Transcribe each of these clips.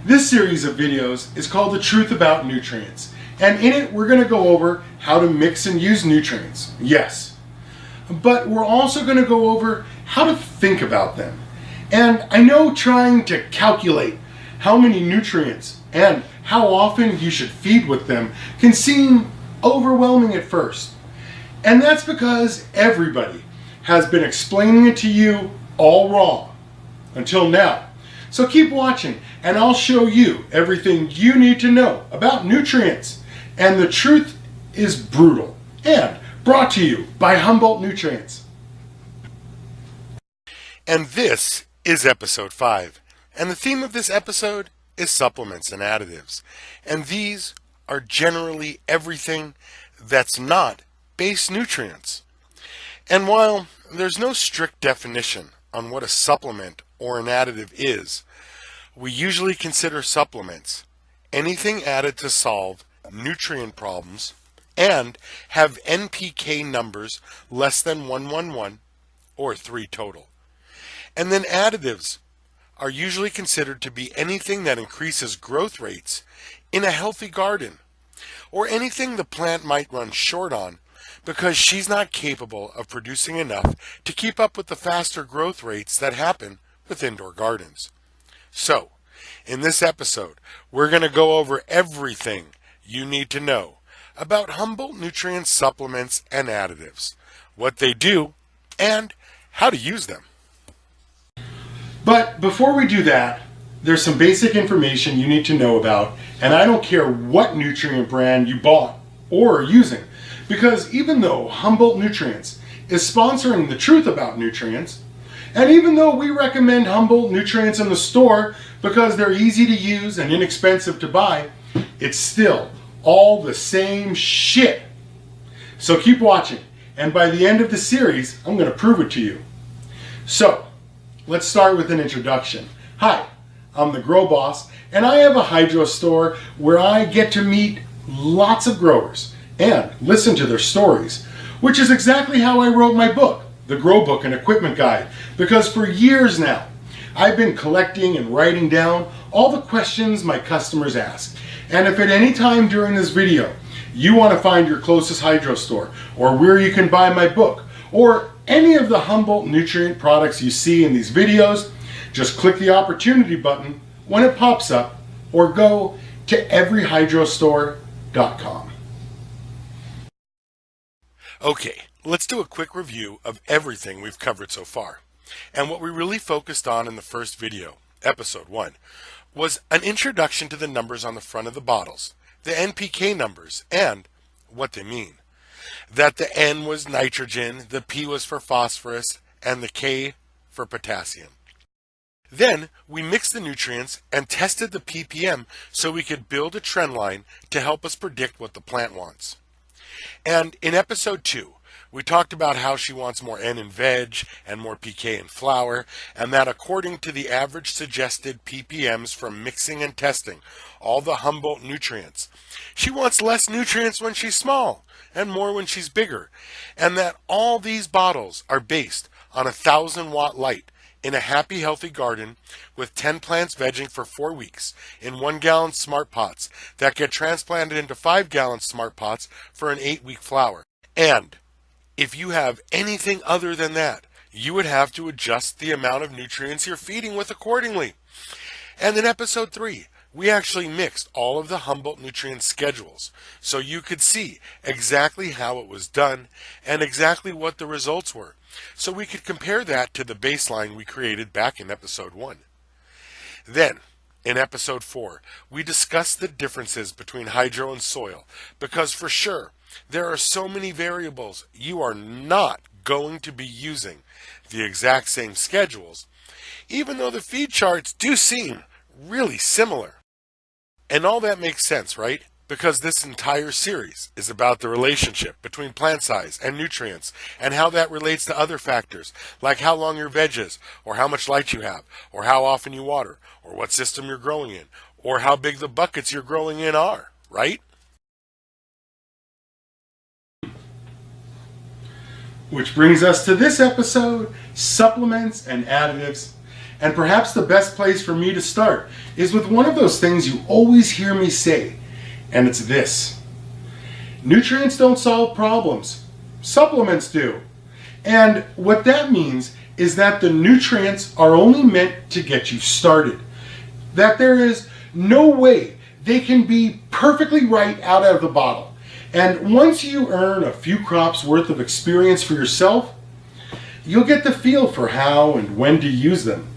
This series of videos is called The Truth About Nutrients, and in it we're going to go over how to mix and use nutrients, yes. But we're also going to go over how to think about them. And I know trying to calculate how many nutrients and how often you should feed with them can seem overwhelming at first. And that's because everybody has been explaining it to you all wrong until now. So keep watching and I'll show you everything you need to know about nutrients. And the truth is brutal, and brought to you by Humboldt Nutrients. And this is episode 5. And the theme of this episode is supplements and additives. And these are generally everything that's not base nutrients. And while there's no strict definition on what a supplement or an additive is, we usually consider supplements anything added to solve nutrient problems and have NPK numbers less than 111 or 3 total. And then additives are usually considered to be anything that increases growth rates in a healthy garden, or anything the plant might run short on because she's not capable of producing enough to keep up with the faster growth rates that happen with indoor gardens. So, in this episode, we're going to go over everything you need to know about Humboldt Nutrient supplements and additives, what they do, and how to use them. But before we do that, there's some basic information you need to know about, and I don't care what nutrient brand you bought or are using, because even though Humboldt Nutrients is sponsoring The Truth About Nutrients, and even though we recommend Humboldt Nutrients in the store because they're easy to use and inexpensive to buy, it's still all the same shit. So keep watching, and by the end of the series, I'm going to prove it to you. So, let's start with an introduction. Hi, I'm the Grow Boss, and I have a hydro store where I get to meet lots of growers and listen to their stories, which is exactly how I wrote my book, The Grow Book and Equipment Guide, because for years now, I've been collecting and writing down all the questions my customers ask. And if at any time during this video you want to find your closest hydro store, or where you can buy my book, or any of the Humboldt Nutrient products you see in these videos, just click the opportunity button when it pops up, or go to everyhydrostore.com. Okay, let's do a quick review of everything we've covered so far. And what we really focused on in the first video, episode 1, was an introduction to the numbers on the front of the bottles, the NPK numbers, and what they mean. That the N was nitrogen, the P was for phosphorus, and the K for potassium. Then we mixed the nutrients and tested the ppm so we could build a trend line to help us predict what the plant wants. And in episode 2, we talked about how she wants more N in veg and more PK in flower, and that according to the average suggested ppms from mixing and testing all the Humboldt nutrients, she wants less nutrients when she's small and more when she's bigger, and that all these bottles are based on a 1,000-watt light in a happy, healthy garden with 10 plants vegging for 4 weeks in 1-gallon smart pots that get transplanted into 5-gallon smart pots for an 8-week flower. And if you have anything other than that, you would have to adjust the amount of nutrients you're feeding with accordingly. And in episode 3, we actually mixed all of the Humboldt Nutrient schedules so you could see exactly how it was done and exactly what the results were, so we could compare that to the baseline we created back in episode 1. Then, in episode 4, we discussed the differences between hydro and soil, because for sure, there are so many variables you are not going to be using the exact same schedules, even though the feed charts do seem really similar. And all that makes sense, right? Because this entire series is about the relationship between plant size and nutrients and how that relates to other factors, like how long your veg is, or how much light you have, or how often you water, or what system you're growing in, or how big the buckets you're growing in are, right? Which brings us to this episode, supplements and additives. And perhaps the best place for me to start is with one of those things you always hear me say, and it's this. Nutrients don't solve problems. Supplements do. And what that means is that the nutrients are only meant to get you started. That there is no way they can be perfectly right out of the bottle. And once you earn a few crops worth of experience for yourself, you'll get the feel for how and when to use them.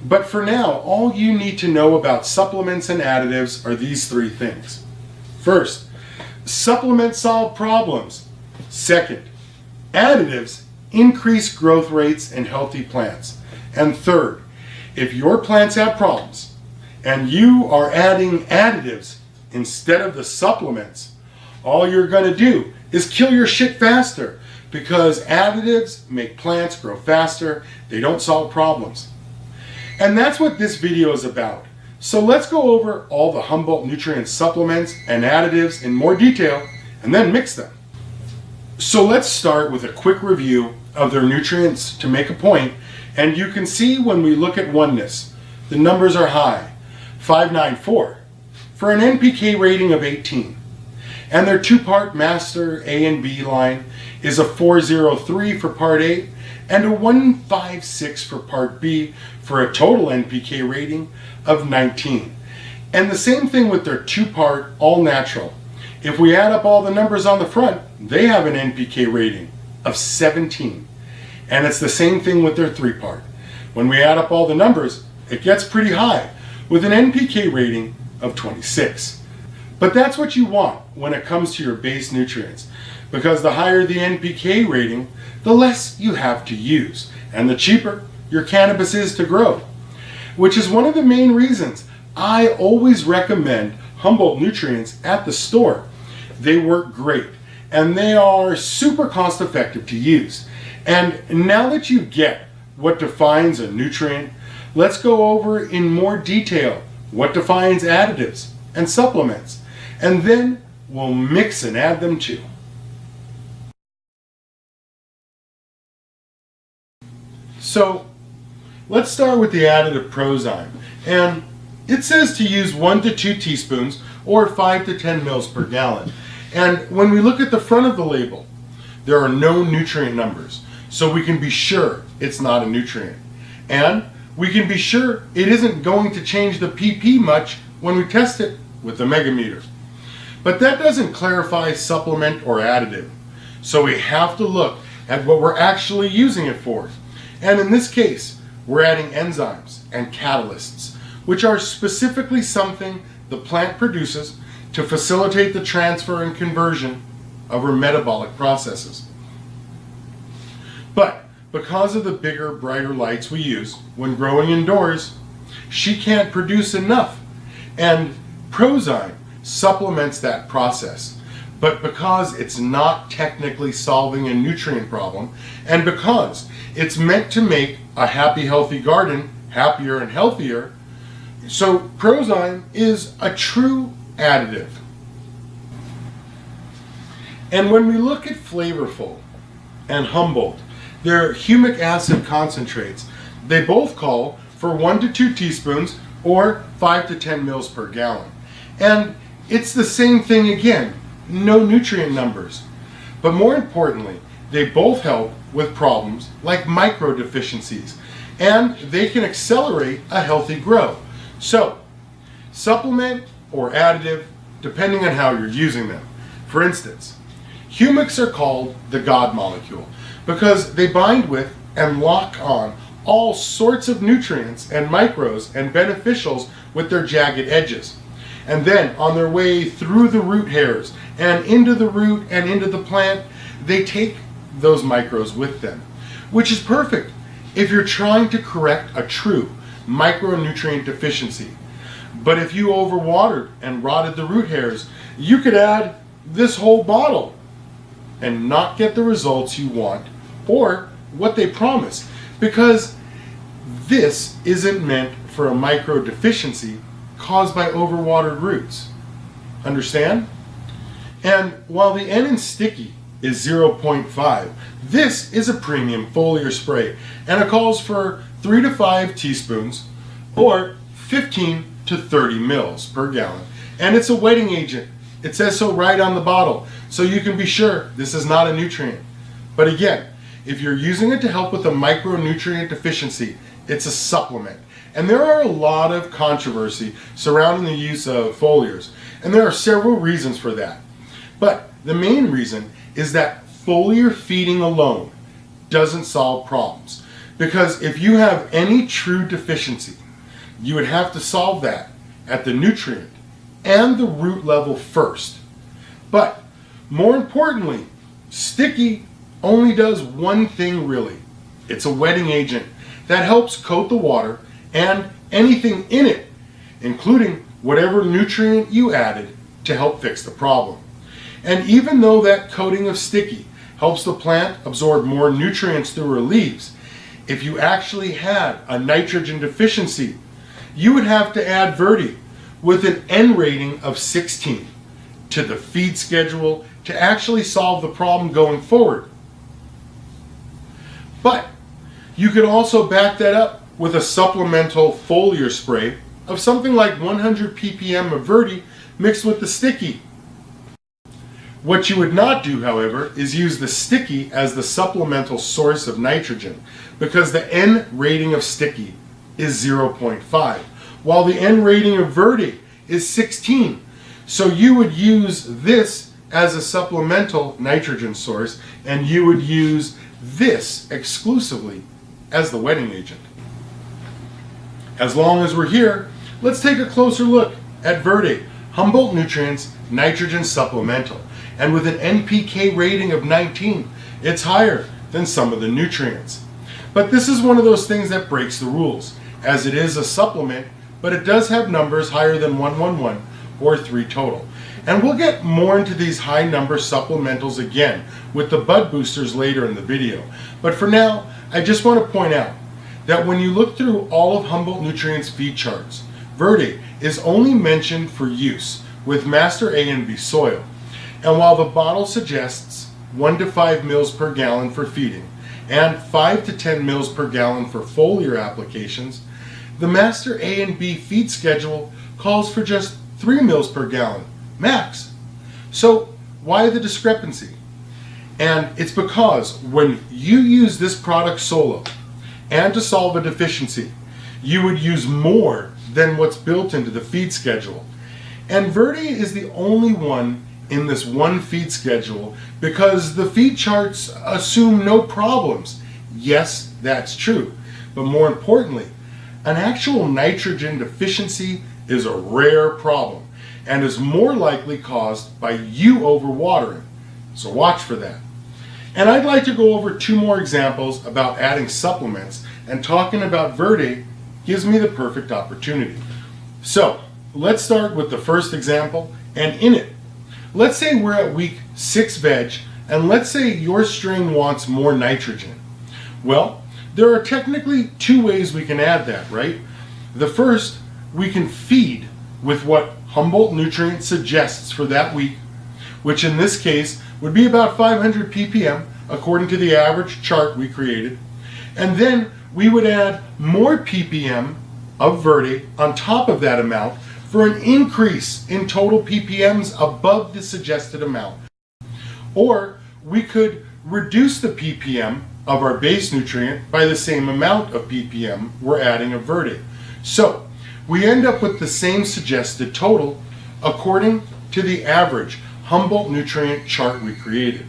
But for now, all you need to know about supplements and additives are these three things. First, supplements solve problems. Second, additives increase growth rates in healthy plants. And third, if your plants have problems and you are adding additives instead of the supplements, all you're going to do is kill your shit faster, because additives make plants grow faster. They don't solve problems. And that's what this video is about. So let's go over all the Humboldt nutrient supplements and additives in more detail and then mix them. So let's start with a quick review of their nutrients to make a point, and you can see when we look at oneness, the numbers are high, 594, for an NPK rating of 18. And their two-part master A and B line is a 403 for part A and a 156 for part B, for a total NPK rating of 19. And the same thing with their two-part all natural. If we add up all the numbers on the front, they have an NPK rating of 17. And it's the same thing with their three-part. When we add up all the numbers, it gets pretty high, with an NPK rating of 26. But that's what you want when it comes to your base nutrients, because the higher the NPK rating, the less you have to use, and the cheaper your cannabis is to grow. Which is one of the main reasons I always recommend Humboldt nutrients at the store. They work great, and they are super cost effective to use. And now that you get what defines a nutrient, let's go over in more detail what defines additives and supplements, and then we'll mix and add them too. So let's start with the additive Prozyme, and it says to use 1 to 2 teaspoons or 5 to 10 mils per gallon. And when we look at the front of the label, there are no nutrient numbers, so we can be sure it's not a nutrient. And we can be sure it isn't going to change the PP much when we test it with the megameter. But that doesn't clarify supplement or additive, so we have to look at what we're actually using it for. And in this case, we're adding enzymes and catalysts, which are specifically something the plant produces to facilitate the transfer and conversion of her metabolic processes. But because of the bigger, brighter lights we use when growing indoors, she can't produce enough, and Prozyme supplements that process. But because it's not technically solving a nutrient problem, and because it's meant to make a happy, healthy garden happier and healthier, so Prozyme is a true additive. And when we look at Flavorful and Humboldt, their humic acid concentrates, they both call for 1 to 2 teaspoons or 5 to 10 mils per gallon. And it's the same thing again, no nutrient numbers. But more importantly, they both help with problems like micro deficiencies, and they can accelerate a healthy grow. So, supplement or additive, depending on how you're using them. For instance, humics are called the God molecule because they bind with and lock on all sorts of nutrients and micros and beneficials with their jagged edges. And then on their way through the root hairs and into the root and into the plant, they take those micros with them, which is perfect if you're trying to correct a true micronutrient deficiency. But if you overwatered and rotted the root hairs, you could add this whole bottle and not get the results you want or what they promise, because this isn't meant for a micro deficiency caused by overwatered roots. Understand? And while the N in sticky is 0.5, this is a premium foliar spray, and it calls for 3 to 5 teaspoons or 15 to 30 mils per gallon. And it's a wetting agent. It says so right on the bottle, so you can be sure this is not a nutrient. But again, if you're using it to help with a micronutrient deficiency, it's a supplement. And there are a lot of controversy surrounding the use of foliars, and there are several reasons for that. But the main reason is that foliar feeding alone doesn't solve problems. Because if you have any true deficiency, you would have to solve that at the nutrient and the root level first. But more importantly, sticky only does one thing really. It's a wetting agent that helps coat the water and anything in it, including whatever nutrient you added to help fix the problem. And even though that coating of sticky helps the plant absorb more nutrients through her leaves, if you actually had a nitrogen deficiency, you would have to add Verde with an N rating of 16 to the feed schedule to actually solve the problem going forward. But you could also back that up with a supplemental foliar spray of something like 100 ppm of Verde mixed with the sticky. What you would not do, however, is use the sticky as the supplemental source of nitrogen, because the N rating of sticky is 0.5, while the N rating of Verde is 16. So you would use this as a supplemental nitrogen source, and you would use this exclusively as the wetting agent. As long as we're here, let's take a closer look at Verde, Humboldt Nutrients Nitrogen Supplemental. And with an NPK rating of 19, it's higher than some of the nutrients. But this is one of those things that breaks the rules, as it is a supplement, but it does have numbers higher than 111 or 3 total. And we'll get more into these high number supplementals again with the bud boosters later in the video. But for now, I just want to point out that when you look through all of Humboldt Nutrients feed charts, Verde is only mentioned for use with Master A and B soil. And while the bottle suggests 1 to 5 mils per gallon for feeding and 5 to 10 mils per gallon for foliar applications, the Master A and B feed schedule calls for just 3 mils per gallon, max. So why the discrepancy? And it's because when you use this product solo and to solve a deficiency, you would use more than what's built into the feed schedule. And Verde is the only one in this one feed schedule because the feed charts assume no problems. Yes, that's true. But more importantly, an actual nitrogen deficiency is a rare problem and is more likely caused by you overwatering. So watch for that. And I'd like to go over 2 more examples about adding supplements, and talking about Verde gives me the perfect opportunity. So let's start with the first example, and in it, let's say we're at week 6 veg, and let's say your strain wants more nitrogen. Well, there are technically 2 ways we can add that, right? The first, we can feed with what Humboldt Nutrient suggests for that week, which in this case would be about 500 ppm according to the average chart we created. And then we would add more ppm of Verde on top of that amount for an increase in total ppms above the suggested amount. Or we could reduce the ppm of our base nutrient by the same amount of ppm we're adding of Verde. So we end up with the same suggested total according to the average Humboldt Nutrient chart we created.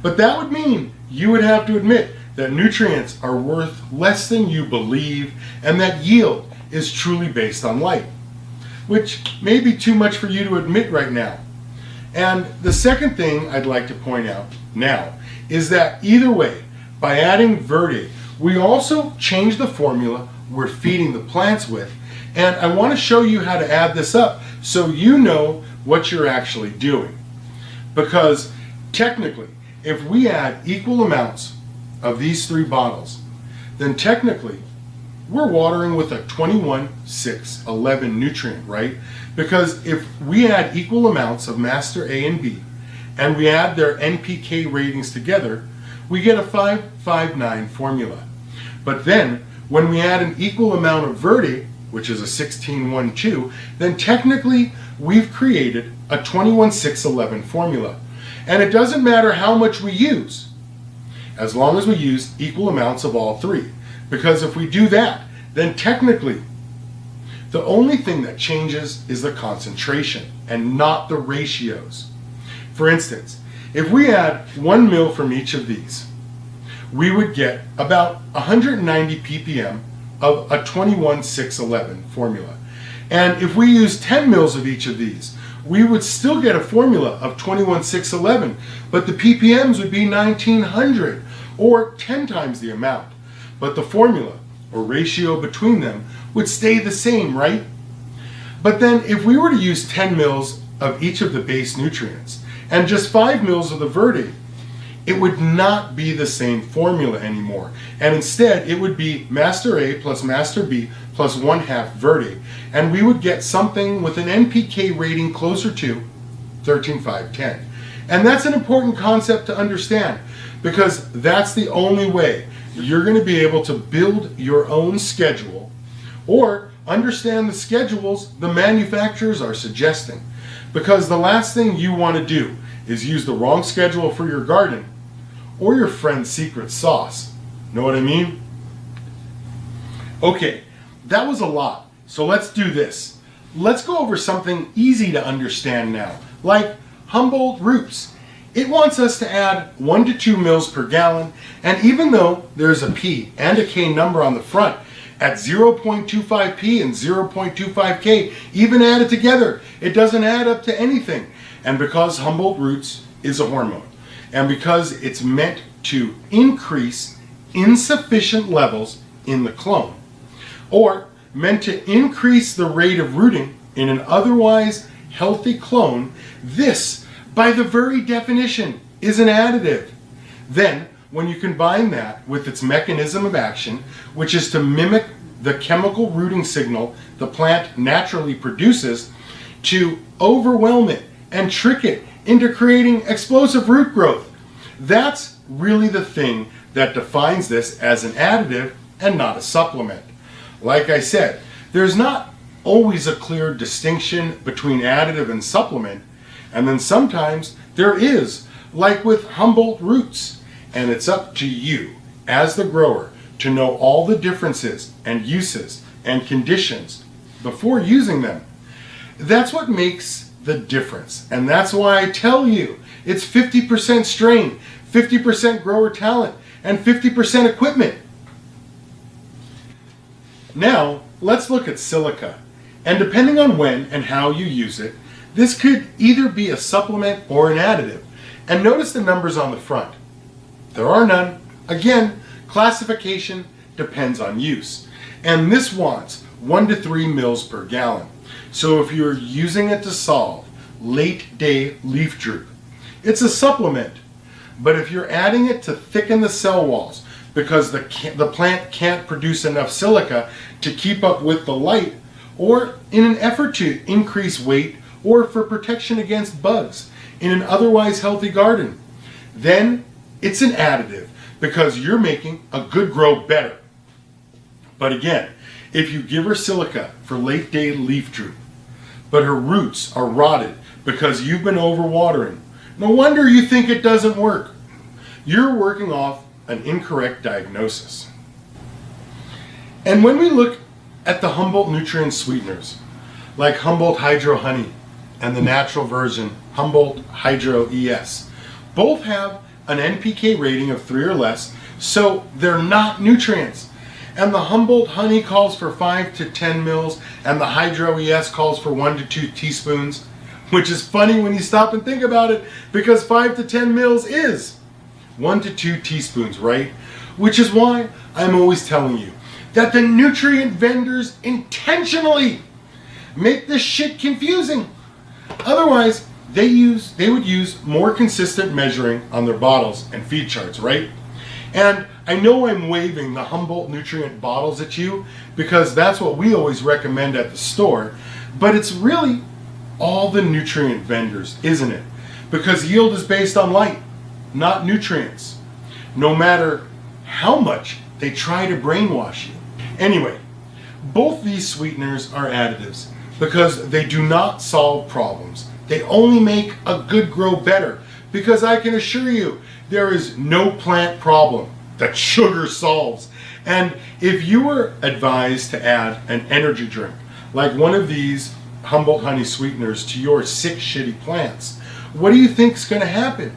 But that would mean you would have to admit that nutrients are worth less than you believe, and that yield is truly based on light, which may be too much for you to admit right now. And the second thing I'd like to point out now is that either way, by adding Verde, we also change the formula we're feeding the plants with. And I want to show you how to add this up so you know what you're actually doing. Because technically, if we add equal amounts of these 3 bottles, then technically we're watering with a 21, 6, 11 nutrient, right? Because if we add equal amounts of Master A and B, and we add their NPK ratings together, we get a 559 formula. But then, when we add an equal amount of verde, which is a 16-1-2, then technically we've created a 21-6-11 formula. And it doesn't matter how much we use, as long as we use equal amounts of all three. Because if we do that, then technically the only thing that changes is the concentration and not the ratios. For instance, if we add 1 mil from each of these, we would get about 190 ppm of a 21-6-11 formula. And if we use 10 mils of each of these, we would still get a formula of 21-6-11, but the ppms would be 1900, or 10 times the amount. But the formula, or ratio between them, would stay the same, right? But then if we were to use 10 mils of each of the base nutrients, and just 5 mils of the verde, it would not be the same formula anymore. And instead, it would be Master A plus Master B plus 1/2 verde. And we would get something with an NPK rating closer to 13,510. And that's an important concept to understand, because that's the only way you're going to be able to build your own schedule or understand the schedules the manufacturers are suggesting. Because the last thing you want to do is use the wrong schedule for your garden or your friend's secret sauce. Know what I mean? Okay, that was a lot. So let's do this. Let's go over something easy to understand now, like Humboldt roots. It wants us to add 1 to 2 mils per gallon, and even though there's a P and a K number on the front, at 0.25 P and 0.25 K, even added together, it doesn't add up to anything. And because Humboldt roots is a hormone, and because it's meant to increase insufficient levels in the clone, or meant to increase the rate of rooting in an otherwise healthy clone, this, by the very definition, is an additive. Then, when you combine that with its mechanism of action, which is to mimic the chemical rooting signal the plant naturally produces, to overwhelm it and trick it into creating explosive root growth, that's really the thing that defines this as an additive and not a supplement. Like I said, there's not always a clear distinction between additive and supplement, and then sometimes there is, like with Humboldt roots. And it's up to you, as the grower, to know all the differences and uses and conditions before using them. That's what makes the difference. And that's why I tell you, it's 50% strain, 50% grower talent, and 50% equipment. Now, let's look at silica. And depending on when and how you use it, this could either be a supplement or an additive. And notice the numbers on the front. There are none. Again, classification depends on use. And this wants 1 to 3 mils per gallon. So if you're using it to solve late day leaf droop, it's a supplement. But if you're adding it to thicken the cell walls because the plant can't produce enough silica to keep up with the light, or in an effort to increase weight or for protection against bugs in an otherwise healthy garden, then it's an additive because you're making a good grow better. But again, if you give her silica for late day leaf droop, but her roots are rotted because you've been overwatering, no wonder you think it doesn't work. You're working off an incorrect diagnosis. And when we look at the Humboldt nutrient sweeteners, like Humboldt Hydro Honey and the natural version Humboldt Hydro ES, both have an NPK rating of 3 or less, so they're not nutrients. And the Humboldt Honey calls for 5 to 10 mils, and the Hydro ES calls for 1 to 2 teaspoons, which is funny when you stop and think about it, because 5 to 10 mils is 1 to 2 teaspoons, right? Which is why I'm always telling you that the nutrient vendors intentionally make this shit confusing. Otherwise, they would use more consistent measuring on their bottles and feed charts, right? And I know I'm waving the Humboldt nutrient bottles at you because that's what we always recommend at the store, but it's really all the nutrient vendors, isn't it? Because yield is based on light, not nutrients. No matter how much They try to brainwash you. Anyway, both these sweeteners are additives because they do not solve problems. They only make a good grow better, because I can assure you there is no plant problem that sugar solves. And if you were advised to add an energy drink like one of these Humboldt honey sweeteners to your sick, shitty plants, what do you think is going to happen?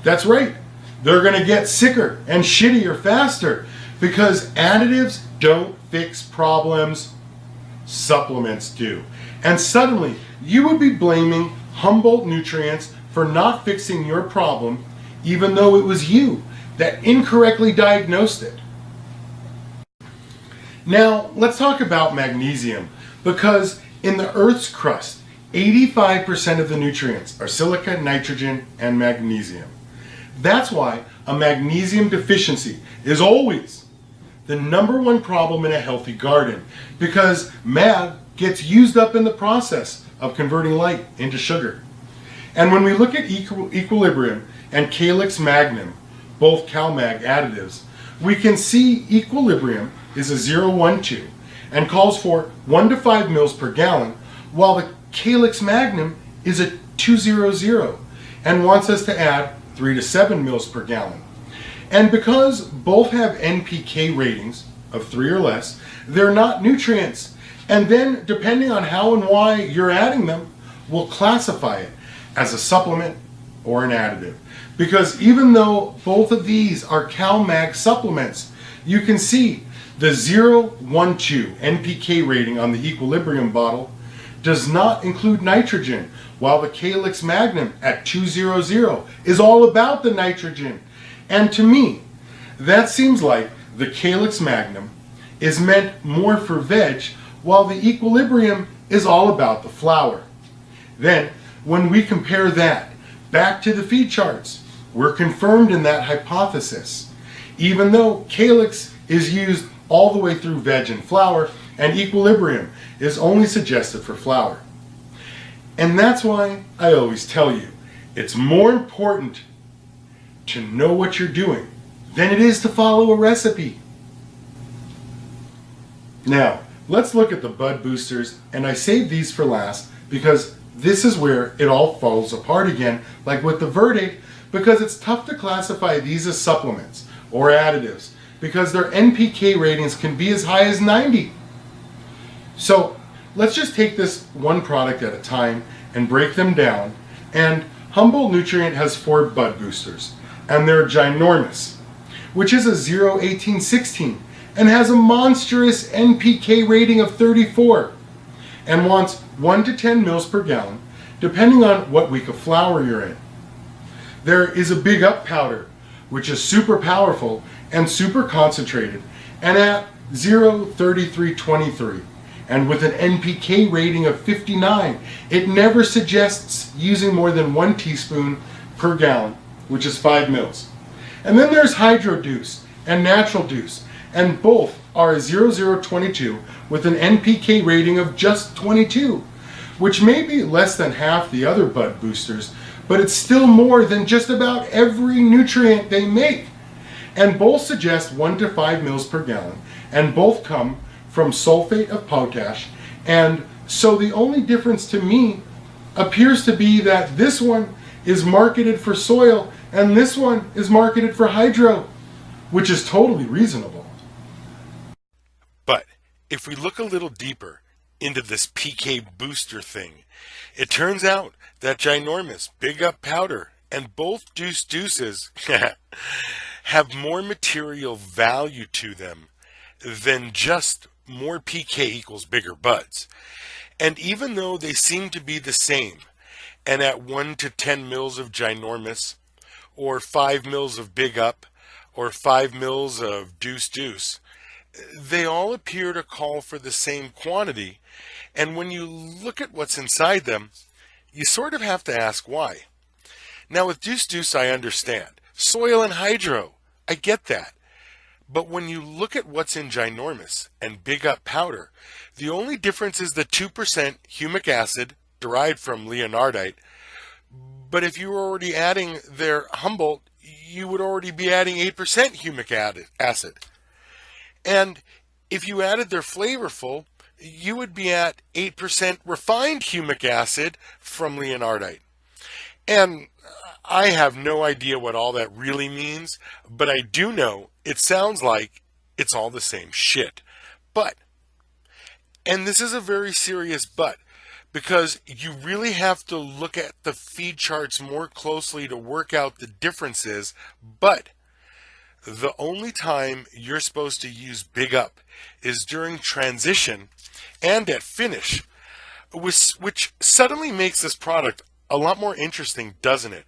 That's right, they're going to get sicker and shittier faster, because additives don't fix problems, supplements do. And suddenly you would be blaming Humboldt nutrients for not fixing your problem, even though it was you that incorrectly diagnosed it. Now, let's talk about magnesium, because in the Earth's crust, 85% of the nutrients are silica, nitrogen, and magnesium. That's why a magnesium deficiency is always the #1 problem in a healthy garden, because mag gets used up in the process of converting light into sugar. And when we look at Equilibrium and Calyx Magnum, both CalMag additives, we can see Equilibrium is a 012 and calls for 1 to 5 mils per gallon, while the Calyx Magnum is a 200 and wants us to add 3 to 7 mils per gallon. And because both have NPK ratings of 3 or less, they're not nutrients. And then, depending on how and why you're adding them, we'll classify it as a supplement or an additive. Because even though both of these are CalMag supplements, you can see the 012 NPK rating on the Equilibrium bottle does not include nitrogen, while the Calyx Magnum at 200 is all about the nitrogen. And to me, that seems like the Calyx Magnum is meant more for veg, while the Equilibrium is all about the flower. Then, when we compare that back to the feed charts, we're confirmed in that hypothesis, even though Calyx is used all the way through veg and flower, and Equilibrium is only suggested for flower. And that's why I always tell you, it's more important to know what you're doing than it is to follow a recipe. Now, let's look at the bud boosters, and I saved these for last because this is where it all falls apart again, like with the Verde, because it's tough to classify these as supplements or additives because their NPK ratings can be as high as 90. So let's just take this one product at a time and break them down. And Humboldt Nutrient has 4 bud boosters, and they're ginormous, which is a 01816 and has a monstrous NPK rating of 34 and wants 1 to 10 mils per gallon, depending on what week of flower you're in. There is a Big Up powder, which is super powerful and super concentrated, and at 03323, and with an NPK rating of 59, it never suggests using more than 1 teaspoon per gallon, which is 5 mils. And then there's Hydro Deuce and Natural Deuce, and both are 0022 with an NPK rating of just 22, which may be less than half the other bud boosters, but it's still more than just about every nutrient they make. And both suggest 1 to 5 mils per gallon, and both come from sulfate of potash. And so the only difference to me appears to be that this one is marketed for soil and this one is marketed for hydro, which is totally reasonable. But if we look a little deeper into this PK booster thing, it turns out that ginormous Big Up powder and both Deuces have more material value to them than just more PK equals bigger buds. And even though they seem to be the same, and at 1 to 10 mils of ginormous, or 5 mils of Big Up, or 5 mils of Deuce, they all appear to call for the same quantity. And when you look at what's inside them, you sort of have to ask why. Now with Deuce I understand. Soil and hydro, I get that. But when you look at what's in ginormous and Big Up powder, the only difference is the 2% humic acid derived from leonardite. But if you were already adding their Humboldt, you would already be adding 8% humic acid. And if you added their flavorful, you would be at 8% refined humic acid from leonardite. And I have no idea what all that really means, but I do know it sounds like it's all the same shit. But, and this is a very serious but, because you really have to look at the feed charts more closely to work out the differences, but the only time you're supposed to use Big Up is during transition and at finish, which suddenly makes this product a lot more interesting, doesn't it?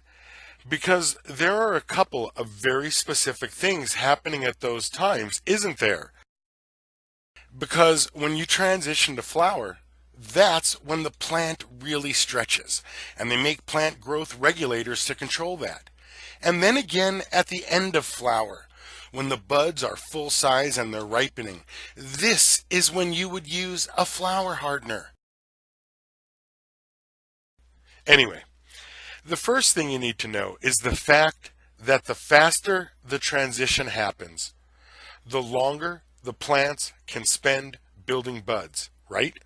Because there are a couple of very specific things happening at those times, isn't there? Because when you transition to flower, that's when the plant really stretches, and they make plant growth regulators to control that. And then again at the end of flower, when the buds are full size and they're ripening, this is when you would use a flower hardener. Anyway, the first thing you need to know is the fact that the faster the transition happens, the longer the plants can spend building buds, right?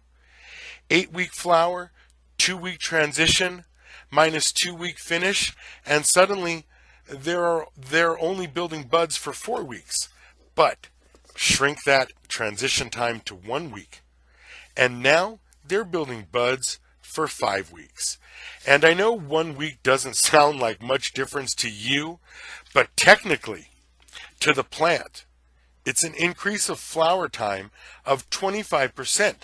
8-week flower, 2-week transition, minus 2-week finish, and suddenly they're only building buds for 4 weeks. But shrink that transition time to 1 week, and now they're building buds for 5 weeks. And I know 1 week doesn't sound like much difference to you, but technically, to the plant, it's an increase of flower time of 25%,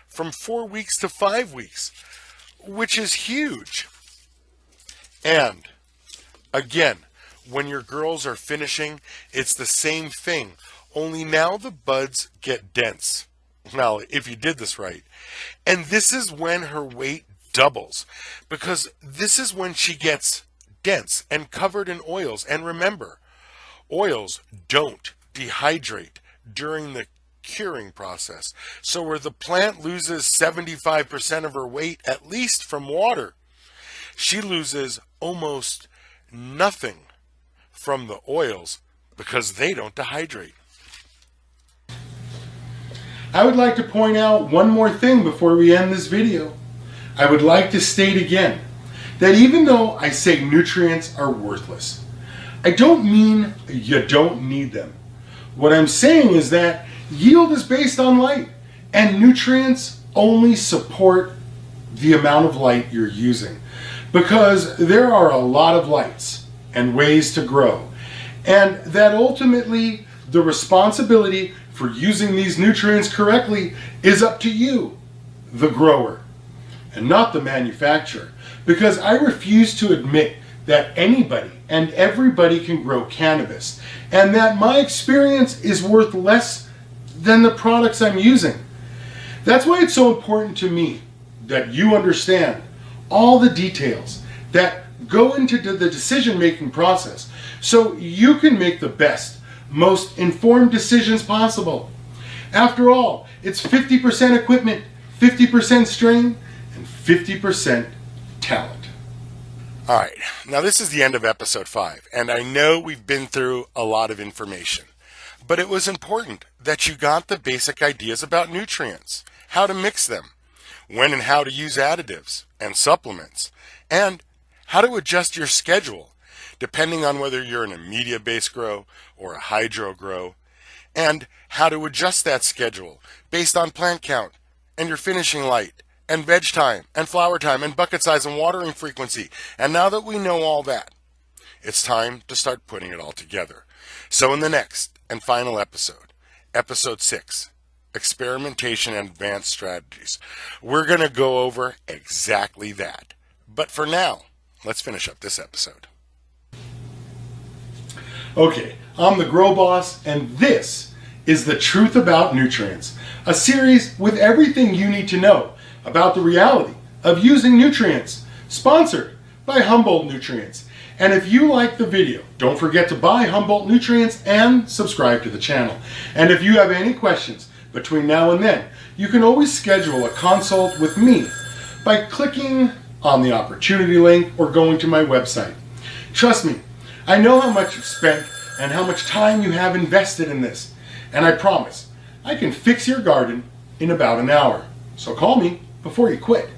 from 4 weeks to 5 weeks, which is huge. And again, when your girls are finishing, it's the same thing, only now the buds get dense. Well, if you did this right. And this is when her weight doubles, because this is when she gets dense and covered in oils. And remember, oils don't dehydrate during the curing process. So where the plant loses 75% of her weight, at least from water, she loses almost nothing from the oils because they don't dehydrate. I would like to point out one more thing before we end this video. I would like to state again that even though I say nutrients are worthless, I don't mean you don't need them. What I'm saying is that yield is based on light, and nutrients only support the amount of light you're using, because there are a lot of lights and ways to grow, and that ultimately the responsibility for using these nutrients correctly is up to you, the grower, and not the manufacturer, because I refuse to admit that anybody and everybody can grow cannabis, and that my experience is worth less than the products I'm using. That's why it's so important to me that you understand all the details that go into the decision-making process, so you can make the best, most informed decisions possible. After all, it's 50% equipment, 50% strain, and 50% talent. All right, now this is the end of episode 5, and I know we've been through a lot of information, but it was important that you got the basic ideas about nutrients, how to mix them, when and how to use additives and supplements, and how to adjust your schedule depending on whether you're in a media-based grow or a hydro grow, and how to adjust that schedule based on plant count and your finishing light and veg time and flower time and bucket size and watering frequency. And now that we know all that, it's time to start putting it all together. So in the next and final episode, episode 6, experimentation and advanced strategies, we're going to go over exactly that. But for now, let's finish up this episode. Okay, I'm the Grow Boss, and this is The Truth About Nutrients, a series with everything you need to know about the reality of using nutrients, sponsored by Humboldt Nutrients. And if you like the video, don't forget to buy Humboldt Nutrients and subscribe to the channel. And if you have any questions between now and then, you can always schedule a consult with me by clicking on the opportunity link or going to my website. Trust me, I know how much you've spent and how much time you have invested in this. And I promise, I can fix your garden in about an hour. So call me before you quit.